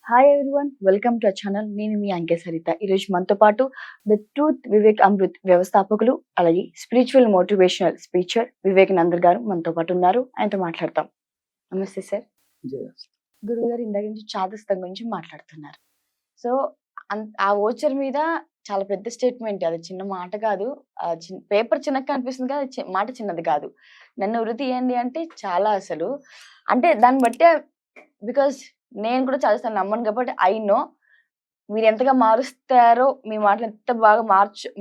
Hi everyone, welcome to channel. నేను మీ అంకే సరిత. ఈరోజు మనతో పాటు ద ట్రూత్ వివేక్ అమృత్ వ్యవస్థాపకులు, అలాగే స్పిరిచువల్ మోటివేషనల్ స్పీచర్ వివేకానందర్ గారు మనతో పాటు ఉన్నారు. ఆయనతో మాట్లాడతాం. నమస్తే సార్. గురువు గారు ఇందాక నుంచి చాదస్తం గురించి మాట్లాడుతున్నారు. సో ఆ ఓచర్ మీద చాలా పెద్ద స్టేట్మెంట్. అది చిన్న మాట కాదు. పేపర్ చిన్నగా కనిపిస్తుంది కదా, మాట చిన్నది కాదు. నన్ను వృత్తి తీయండి అంటే చాలా అసలు అంటే దాన్ని బట్టే, బికాస్ నేను కూడా చదువుతాను, నమ్మను కాబట్టి ఐ నో మీరు ఎంతగా మారుస్తారో, మీ మాటలు ఎంత బాగా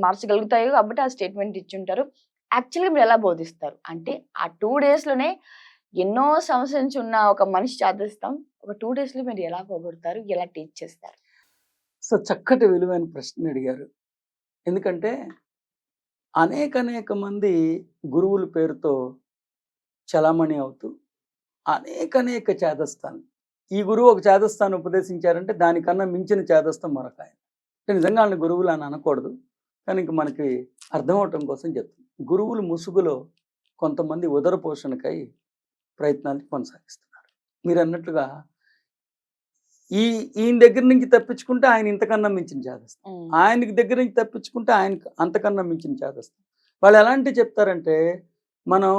మార్చగలుగుతాయో కాబట్టి ఆ స్టేట్మెంట్ ఇచ్చుంటారు. యాక్చువల్గా మీరు ఎలా బోధిస్తారు అంటే ఆ 2 days లోనే ఎన్నో సంవత్సరాల నుంచి ఉన్న ఒక మనిషి చాదస్తాం ఒక 2 days లో మీరు ఎలా పోగొడతారు, ఎలా టీచ్ చేస్తారు? సో చక్కటి విలువైన ప్రశ్న అడిగారు. ఎందుకంటే అనేక మంది గురువుల పేరుతో చలామణి అవుతూ అనేక చేదస్తాను. ఈ గురువు ఒక చేదస్తాన్ని ఉపదేశించారంటే దానికన్నా మించిన చేదస్తం మరొక ఆయన. అంటే నిజంగా వాళ్ళని గురువులు అని అనకూడదు, కానీ ఇంక మనకి అర్థం అవటం కోసం చెప్తుంది. గురువులు ముసుగులో కొంతమంది ఉదర పోషణకై ప్రయత్నాలు కొనసాగిస్తున్నారు. మీరు అన్నట్లుగా ఈయన దగ్గర నుంచి తప్పించుకుంటే ఆయన ఇంతకన్నా మించిన చేదస్తాం, ఆయనకి దగ్గర నుంచి తప్పించుకుంటే ఆయనకి అంతకన్నా మించిన చేదస్తాం. వాళ్ళు ఎలాంటి చెప్తారంటే మనం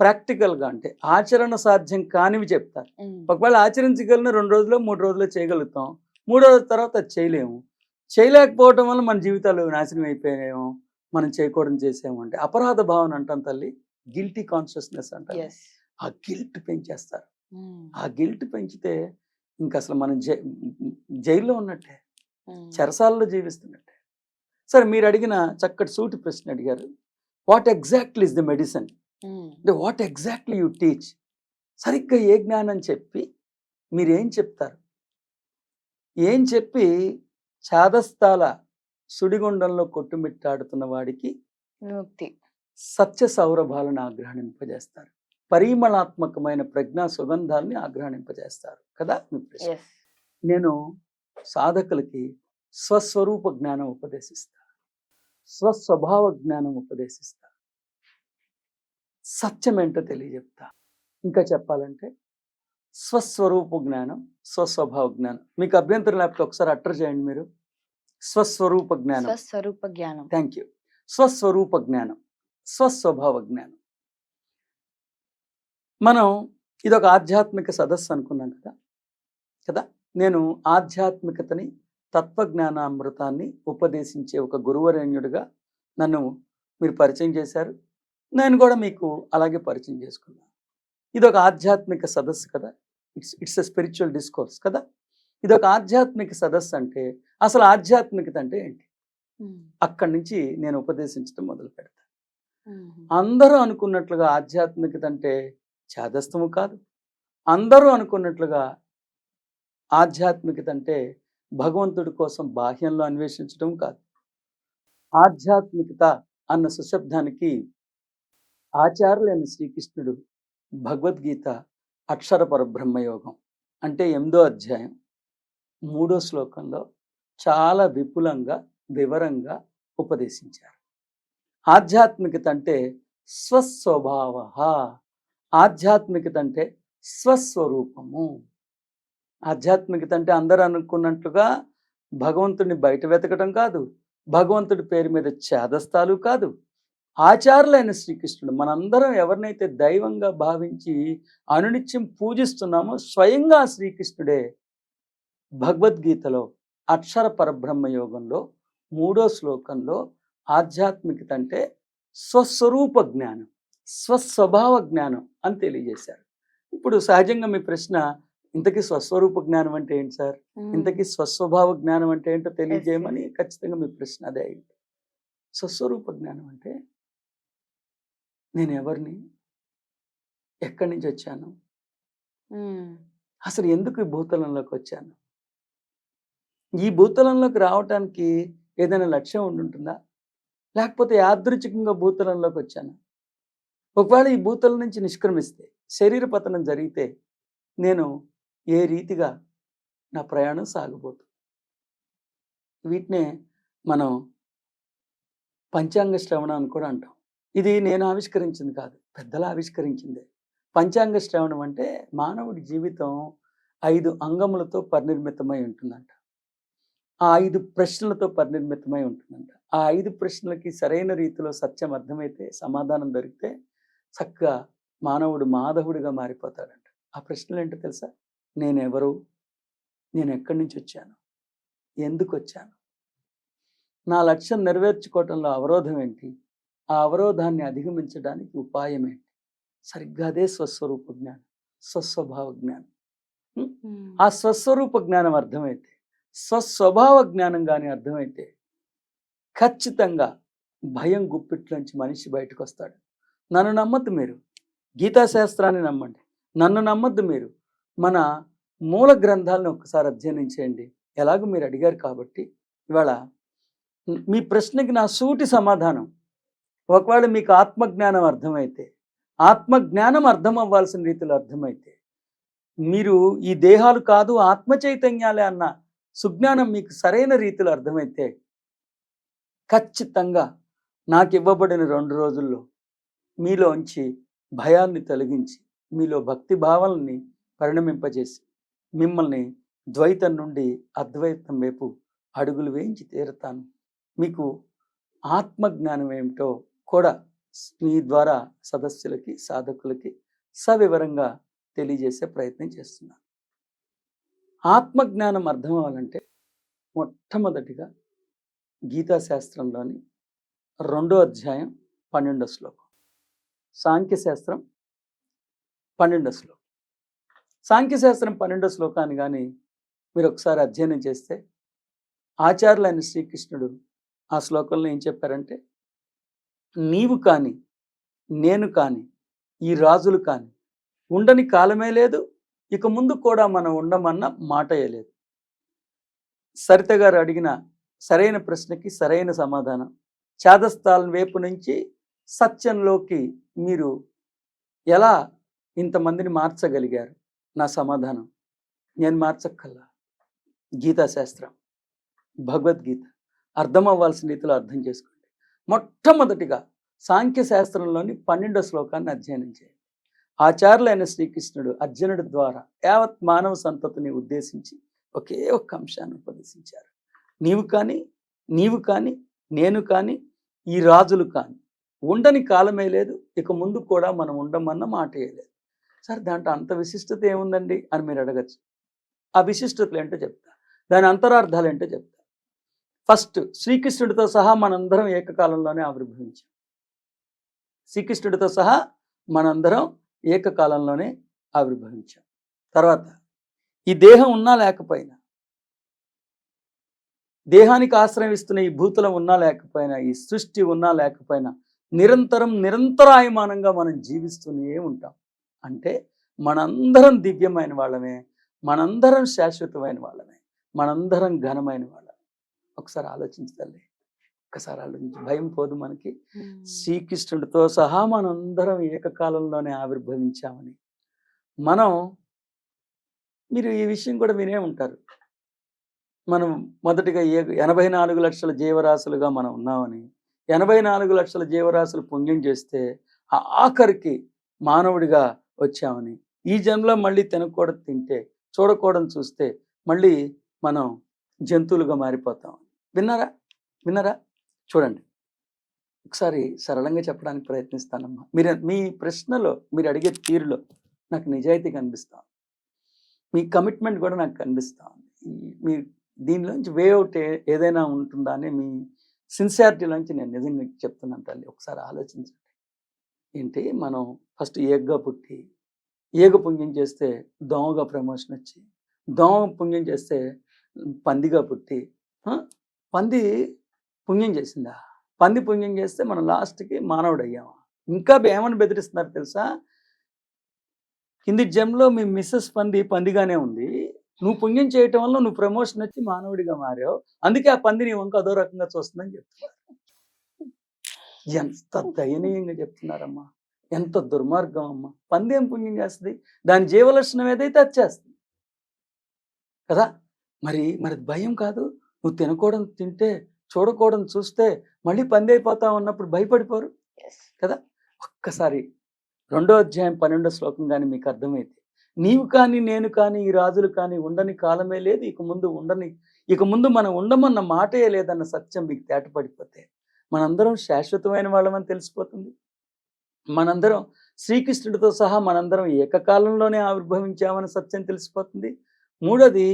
ప్రాక్టికల్గా అంటే ఆచరణ సాధ్యం కానివి చెప్తారు. ఒకవేళ ఆచరించగలిగిన 2 రోజుల్లో 3 రోజుల్లో చేయగలుగుతాం, 3 రోజుల తర్వాత అది చేయలేము. చేయలేకపోవటం వల్ల మన జీవితాలు నాశనం అయిపోయాయేమో, మనం చేయకూడదు చేసాము అంటే అపరాధ భావన అంటాం తల్లి, గిల్టీ కాన్షియస్నెస్ అంటారు. ఆ గిల్ట్ పెంచేస్తారు. ఆ గిల్ట్ పెంచితే ఇంకా అసలు మనం జైల్లో ఉన్నట్టే, చెరసాలలో జీవిస్తున్నట్టే. సరే, మీరు అడిగిన చక్కటి సూటి ప్రశ్న అడిగారు. What exactly is the medicine, what exactly you teach. సరిగ్గా ఏ జ్ఞానం చెప్పి మీరేం చెప్తారు, ఏం చెప్పి చాదస్తాల సుడిగుండంలో కొట్టుమిట్టాడుతున్న వాడికి విముక్తి, సత్య సౌరభాలను ఆగ్రహింపజేస్తారు, పరిమళాత్మకమైన ప్రజ్ఞా సుగంధాలని ఆగ్రహింపజేస్తారు కదా మీ ప్రశ్న. నేను సాధకులకి స్వస్వరూప జ్ఞానం ఉపదేశిస్తా, స్వస్వభావ జ్ఞానం ఉపదేశిస్తా, సత్యం ఏంటో తెలియజెప్తా. ఇంకా చెప్పాలంటే స్వస్వరూప జ్ఞానం, స్వస్వభావ జ్ఞానం. మీకు అభ్యంతరం లేకపోతే ఒకసారి అట్టర్ చేయండి మీరు. స్వస్వరూప జ్ఞానం, స్వస్వరూప జ్ఞానం. Thank you. స్వస్వరూప జ్ఞానం, స్వస్వభావ జ్ఞానం. మనం ఇదొక ఆధ్యాత్మిక సదస్సు అనుకున్నాం కదా. నేను ఆధ్యాత్మికతని, తత్వజ్ఞానామృతాన్ని ఉపదేశించే ఒక గురువరేణ్యుడిగా నన్ను మీరు పరిచయం చేశారు. నేను కూడా మీకు అలాగే పరిచయం చేసుకున్నాను. ఇదొక ఆధ్యాత్మిక సదస్సు కదా, ఇట్స్ ఎ స్పిరిచువల్ డిస్కోర్స్ కదా. ఇదొక ఆధ్యాత్మిక సదస్సు అంటే అసలు ఆధ్యాత్మికత అంటే ఏంటి, అక్కడి నుంచి నేను ఉపదేశించడం మొదలు పెడతాను. అందరూ అనుకున్నట్లుగా ఆధ్యాత్మికత అంటే చాదస్తము కాదు. అందరూ అనుకున్నట్లుగా ఆధ్యాత్మికత అంటే భగవంతుడి కోసం బాహ్యంలో అన్వేషించడం కాదు. ఆధ్యాత్మికత అన్న సుశబ్దానికి ఆచార్యులైన శ్రీకృష్ణుడు భగవద్గీత అక్షర పరబ్రహ్మయోగం అంటే 8వ అధ్యాయం 3వ శ్లోకంలో చాలా విపులంగా వివరంగా ఉపదేశించారు. ఆధ్యాత్మికత అంటే స్వస్వభావ, ఆధ్యాత్మికత అంటే స్వస్వరూపము. ఆధ్యాత్మికత అంటే అందరూ అనుకున్నట్లుగా భగవంతుడిని బయట వెతకడం కాదు, భగవంతుడి పేరు మీద చేదస్తాలు కాదు. ఆచార్యులైన శ్రీకృష్ణుడు మనందరం ఎవరినైతే దైవంగా భావించి అనునిత్యం పూజిస్తున్నామో స్వయంగా శ్రీకృష్ణుడే భగవద్గీతలో అక్షర పరబ్రహ్మ యోగంలో 3వ శ్లోకంలో ఆధ్యాత్మికత అంటే స్వస్వరూప జ్ఞానం, స్వస్వభావ జ్ఞానం అని తెలియజేశారు. ఇప్పుడు సహజంగా మీ ప్రశ్న, ఇంతకీ స్వస్వరూప జ్ఞానం అంటే ఏంటి సార్, ఇంతకీ స్వస్వభావ జ్ఞానం అంటే ఏంటో తెలియజేయమని ఖచ్చితంగా మీ ప్రశ్న అదే అయింది. స్వస్వరూప జ్ఞానం అంటే నేను ఎవరిని, ఎక్కడి నుంచి వచ్చాను, అసలు ఎందుకు ఈ భూతలంలోకి వచ్చాను, ఈ భూతలంలోకి రావటానికి ఏదైనా లక్ష్యం ఉంటుందా, లేకపోతే యాదృచ్ఛికంగా భూతలంలోకి వచ్చాను. ఒకవేళ ఈ భూతలం నుంచి నిష్క్రమిస్తే, శరీర పతనం జరిగితే నేను ఏ రీతిగా నా ప్రయాణం సాగబోతుంది. వీటినే మనం పంచాంగ శ్రవణం అని కూడా అంటాం. ఇది నేను ఆవిష్కరించింది కాదు, పెద్దలు ఆవిష్కరించిందే. పంచాంగ శ్రవణం అంటే మానవుడి జీవితం 5 అంగములతో పరినిర్మితమై ఉంటుందంట. ఆ 5 ప్రశ్నలతో పరినిర్మితమై ఉంటుందంట. ఆ 5 ప్రశ్నలకి సరైన రీతిలో సత్యం అర్థమైతే, సమాధానం దొరికితే చక్కగా మానవుడు మాధవుడిగా మారిపోతాడంట. ఆ ప్రశ్నలు ఏంటో తెలుసా? నేనెవరు? నేను ఎక్కడి నుంచి వచ్చాను? ఎందుకు వచ్చాను? నా లక్ష్యం నెరవేర్చుకోవటంలో అవరోధం ఏంటి? ఆ అవరోధాన్ని అధిగమించడానికి ఉపాయం ఏంటి? సరిగ్గా అదే స్వస్వరూప జ్ఞానం, స్వస్వభావ జ్ఞానం. ఆ స్వస్వరూప జ్ఞానం అర్థమైతే, స్వస్వభావ జ్ఞానం కానీ అర్థమైతే ఖచ్చితంగా భయం గుప్పిట్లోంచి మనిషి బయటకు వస్తాడు. నన్ను నమ్మద్దు మీరు, గీతాశాస్త్రాన్ని నమ్మండి. నన్ను నమ్మద్దు మీరు, మన మూల గ్రంథాలను ఒకసారి అధ్యయనం చేయండి. ఎలాగో మీరు అడిగారు కాబట్టి ఇవాళ మీ ప్రశ్నకి నా సూటి సమాధానం, ఒకవేళ మీకు ఆత్మజ్ఞానం అర్థమైతే, ఆత్మజ్ఞానం అర్థం అవ్వాల్సిన రీతిలో అర్థమైతే, మీరు ఈ దేహాలు కాదు ఆత్మ చైతన్యాలే అన్న సుజ్ఞానం మీకు సరైన రీతిలో అర్థమైతే ఖచ్చితంగా నాకు ఇవ్వబడిన 2 రోజుల్లో మీలోంచి భయాన్ని తొలగించి, మీలో భక్తి భావాలని పరిణమింపజేసి, మిమ్మల్ని ద్వైతం నుండి అద్వైతం వైపు అడుగులు వేయించి తీరుతాను. మీకు ఆత్మజ్ఞానం ఏమిటో కూడా మీ ద్వారా సదస్సులకి, సాధకులకి సవివరంగా తెలియజేసే ప్రయత్నం చేస్తున్నాను. ఆత్మజ్ఞానం అర్థం అవ్వాలంటే మొట్టమొదటిగా గీతాశాస్త్రంలోని 2వ అధ్యాయం 12వ శ్లోకం, సాంఖ్యశాస్త్రం 12వ శ్లోకం. సాంఖ్యశాస్త్రం 12వ శ్లోకాన్ని కానీ మీరు ఒకసారి అధ్యయనం చేస్తే, ఆచార్యులైన శ్రీకృష్ణుడు ఆ శ్లోకంలో ఏం చెప్పారంటే, నీవు కానీ నేను కానీ ఈ రాజులు కానీ ఉండని కాలమే లేదు, ఇక ముందు కూడా మనం ఉండమన్న మాటయే లేదు. సరిత గారు అడిగిన సరైన ప్రశ్నకి సరైన సమాధానం. చాదస్తాల వైపు నుంచి సత్యంలోకి మీరు ఎలా ఇంతమందిని మార్చగలిగారు? నా సమాధానం, నేను మార్చక్కల్లా. గీతాశాస్త్రం, భగవద్గీత అర్థం అవ్వాల్సిన రీతిలో అర్థం చేసుకోండి. మొట్టమొదటిగా సాంఖ్యశాస్త్రంలోని 12వ శ్లోకాన్ని అధ్యయనం చేయండి. ఆచార్యులైన శ్రీకృష్ణుడు అర్జునుడి ద్వారా యావత్ మానవ సంతతిని ఉద్దేశించి ఒకే ఒక్క అంశాన్ని ఉపదేశించారు. నీవు కానీ నేను కానీ ఈ రాజులు కానీ ఉండని కాలమే లేదు, ఇక ముందు కూడా మనం ఉండమన్న మాటే లేదు. సార్ దాంట్లో అంత విశిష్టత ఏముందండి అని మీరు అడగచ్చు. ఆ విశిష్టతలు ఏంటో చెప్తా, దాని అంతరార్థాలు ఏంటో చెప్తా. ఫస్ట్, శ్రీకృష్ణుడితో సహా మనందరం ఏకకాలంలోనే ఆవిర్భవించాం. శ్రీకృష్ణుడితో సహా మనందరం ఏకకాలంలోనే ఆవిర్భవించాం. తర్వాత, ఈ దేహం ఉన్నా లేకపోయినా, దేహానికి ఆశ్రయిస్తున్న ఈ భూతలం ఉన్నా లేకపోయినా, ఈ సృష్టి ఉన్నా లేకపోయినా నిరంతరాయమానంగా మనం జీవిస్తూనే ఉంటాం. అంటే మనందరం దివ్యమైన వాళ్ళమే, మనందరం శాశ్వతమైన వాళ్ళమే, మనందరం ఘనమైన వాళ్ళమే. ఒకసారి ఆలోచించదండి, ఒక్కసారి ఆలోచించి భయం పోదు మనకి. శ్రీకృష్ణుడితో సహా మనందరం ఏకకాలంలోనే ఆవిర్భవించామని. మీరు ఈ విషయం కూడా వినే ఉంటారు, మనం మొదటిగా 84 లక్షల జీవరాశులుగా మనం ఉన్నామని. 84 లక్షల జీవరాశులు పుణ్యం చేస్తే ఆఖరికి మానవుడిగా వచ్చామని. ఈ జన్మలో మళ్ళీ తినకూడదు తింటే, చూడకూడదు చూస్తే మళ్ళీ మనం జంతువులుగా మారిపోతాం. విన్నారా? చూడండి, ఒకసారి సరళంగా చెప్పడానికి ప్రయత్నిస్తానమ్మా. మీ ప్రశ్నలో, మీరు అడిగే తీరులో నాకు నిజాయితీ కనిపిస్తాం, మీ కమిట్మెంట్ కూడా నాకు కనిపిస్తాం. మీ దీనిలోంచి వే అవుట్ ఏదైనా ఉంటుందా అని మీ సిన్సియారిటీలోంచి నేను నిజంగా చెప్తున్నాను తల్లి. ఒకసారి ఆలోచించండి. ఏంటి, మనం ఫస్ట్ ఏగ్గా పుట్టి, ఏగ పుణ్యం చేస్తే దోమగా ప్రమోషన్ వచ్చి, దోమ పుణ్యం చేస్తే పందిగా పుట్టి, పంది పుణ్యం చేసిందా, పంది పుణ్యం చేస్తే మనం లాస్ట్కి మానవుడు అయ్యామా? ఇంకా ఏమని బెదిరిస్తున్నారు తెలుసా? కింది జన్మలో మీ మిస్సెస్ పందిగానే ఉంది, నువ్వు పుణ్యం చేయటం వల్ల నువ్వు ప్రమోషన్ వచ్చి మానవుడిగా మారావు, అందుకే ఆ పంది నీ వంక అదో రకంగా చూస్తుందని చెప్తున్నారు. ఎంత దయనీయంగా చెప్తున్నారమ్మా, ఎంత దుర్మార్గం అమ్మా. పంది ఏం పుణ్యం చేస్తుంది? దాని జీవలక్షణం ఏదైతే అది చేస్తుంది కదా. మరి భయం కాదు? నువ్వు తినకూడదు తింటే, చూడకూడదు చూస్తే మళ్ళీ పంది అయిపోతావు అన్నప్పుడు భయపడిపోరు కదా. ఒక్కసారి 2వ అధ్యాయం 12వ శ్లోకం కానీ మీకు అర్థమైతే, నీవు కానీ నేను కానీ ఈ రాజులు కానీ ఉండని కాలమే లేదు, ఇక ముందు మనం ఉండమన్న మాటే లేదన్న సత్యం మీకు తేటపడిపోతే మనందరం శాశ్వతమైన వాళ్ళమని తెలిసిపోతుంది. మనందరం శ్రీకృష్ణుడితో సహా మనందరం ఏకకాలంలోనే ఆవిర్భవించామని సత్యం తెలిసిపోతుంది. మూడోది,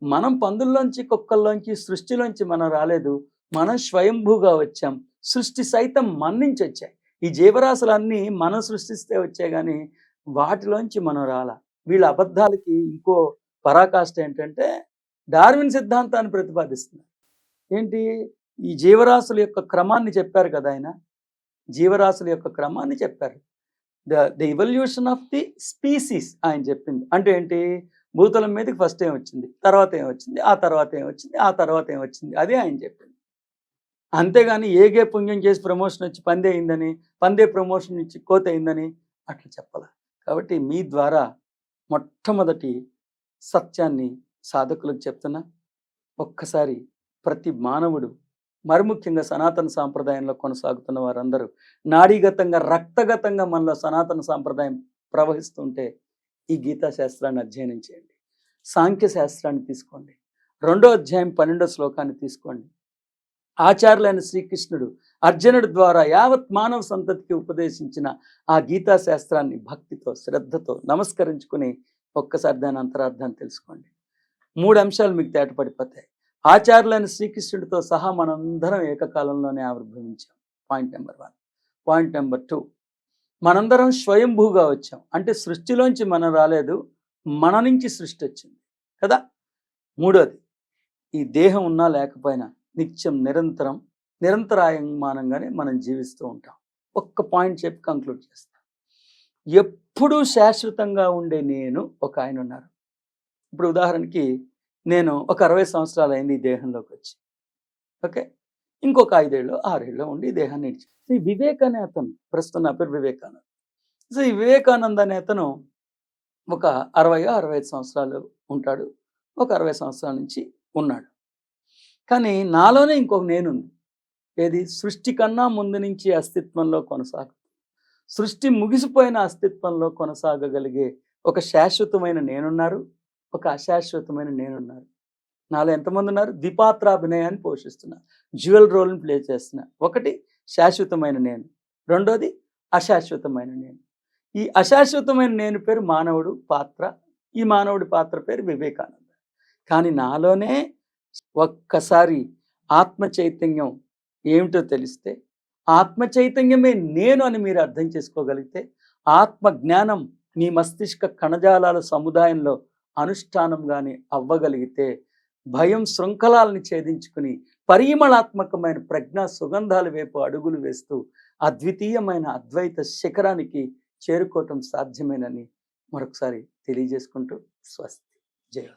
మనం పందుల్లోంచి కుక్కల్లోంచి సృష్టిలోంచి మనం రాలేదు, మనం స్వయంభూగా వచ్చాం. సృష్టి సైతం మన నుంచి వచ్చాయి. ఈ జీవరాశులన్నీ మనం సృష్టిస్తే వచ్చాయి కానీ వాటిలోంచి మనం రాలా. వీళ్ళ అబద్ధాలకి ఇంకో పరాకాష్ట ఏంటంటే డార్విన్ సిద్ధాంతాన్ని ప్రతిపాదిస్తున్నారు. ఏంటి, ఈ జీవరాశుల యొక్క క్రమాన్ని చెప్పారు కదా ఆయన, జీవరాశుల యొక్క క్రమాన్ని చెప్పారు. The evolution of the species ఆయన చెప్పింది. అంటే ఏంటి, భూతలం మీదకి ఫస్ట్ ఏం వచ్చింది, తర్వాత ఏం వచ్చింది, ఆ తర్వాత ఏం వచ్చింది, ఆ తర్వాత ఏం వచ్చింది, అదే ఆయన చెప్పింది. అంతేగాని ఏగే పుణ్యం చేసి ప్రమోషన్ వచ్చి పందే అయిందని, పందే ప్రమోషన్ ఇచ్చి కోత అయిందని అట్లా చెప్పాల. కాబట్టి మీ ద్వారా మొట్టమొదటి సత్యాన్ని సాధకులకు చెప్తున్నా. ఒక్కసారి ప్రతి మానవుడు, మరి ముఖ్యంగా సనాతన సాంప్రదాయంలో కొనసాగుతున్న వారందరూ నాడీగతంగా రక్తగతంగా మనలో సనాతన సాంప్రదాయం ప్రవహిస్తుంటే ఈ గీతా శాస్త్రాన్ని అధ్యయనం చేయండి. సాంఖ్య శాస్త్రాన్ని తీసుకోండి, 2వ అధ్యాయం 12వ శ్లోకాన్ని తీసుకోండి. ఆచార్యులైన శ్రీకృష్ణుడు అర్జునుడి ద్వారా యావత్ మానవ సంతతికి ఉపదేశించిన ఆ గీతా శాస్త్రాన్ని భక్తితో శ్రద్ధతో నమస్కరించుకుని ఒక్కసారి దాని అంతరార్థాన్ని తెలుసుకోండి. 3 అంశాలు మీకు తేటపడిపోతాయి. ఆచార్యులైన శ్రీకృష్ణుడితో సహా మనందరం ఏకకాలంలోనే ఆవిర్భవించాం, పాయింట్ నెంబర్ 1. పాయింట్ నెంబర్ 2, మనందరం స్వయంభూగా వచ్చాం. అంటే సృష్టిలోంచి మనం రాలేదు, మన నుంచి సృష్టి వచ్చింది కదా. మూడోది, ఈ దేహం ఉన్నా లేకపోయినా నిత్యం నిరంతరాయమానంగానే మనం జీవిస్తూ ఉంటాం. ఒక్క పాయింట్ చెప్పి కంక్లూడ్ చేస్తాం. ఎప్పుడూ శాశ్వతంగా ఉండే నేను ఒక ఆయన ఉన్నారు. ఇప్పుడు ఉదాహరణకి నేను ఒక 60 సంవత్సరాలు అయింది ఈ దేహంలోకి వచ్చి, ఓకే, ఇంకొక 5 ఏళ్ళు 6 ఏళ్ళు ఉండి ఈ దేహాన్ని ఇచ్చి. ఈ వివేక్ అనే అతను, ప్రస్తుతం నా పేరు వివేకానంద్. సో ఈ వివేకానంద్ అనే అతను ఒక 65 సంవత్సరాలు ఉంటాడు, ఒక 60 సంవత్సరాల నుంచి ఉన్నాడు. కానీ నాలోనే ఇంకొక నేనుంది. ఏది, సృష్టి కన్నా ముందు నుంచి అస్తిత్వంలో సృష్టి ముగిసిపోయిన అస్తిత్వంలో కొనసాగగలిగే ఒక శాశ్వతమైన నేనున్నారు, ఒక అశాశ్వతమైన నేనున్నారు. నాలో ఎంతమంది ఉన్నారు? ద్విపాత్రాభినయాన్ని పోషిస్తున్నా, డ్యూయల్ రోల్ని ప్లే చేస్తున్నా. ఒకటి శాశ్వతమైన నేను, రెండోది అశాశ్వతమైన నేను. ఈ అశాశ్వతమైన నేను పేరు మానవుడు పాత్ర, ఈ మానవుడి పాత్ర పేరు వివేకానంద. కానీ నాలోనే ఒక్కసారి ఆత్మ చైతన్యం ఏమిటో తెలిస్తే, ఆత్మ చైతన్యమే నేను అని మీరు అర్థం చేసుకోగలిగితే, ఆత్మ జ్ఞానం మీ మస్తిష్క కణజాలాల సముదాయంలో అనుష్ఠానంగానే అవ్వగలిగితే, భయం శృంఖలాలని ఛేదించుకుని పరిమళాత్మకమైన ప్రజ్ఞా సుగంధాల వైపు అడుగులు వేస్తూ అద్వితీయమైన అద్వైత శిఖరానికి చేరుకోవటం సాధ్యమేనని మరొకసారి తెలియజేసుకుంటూ స్వస్తి. జయ.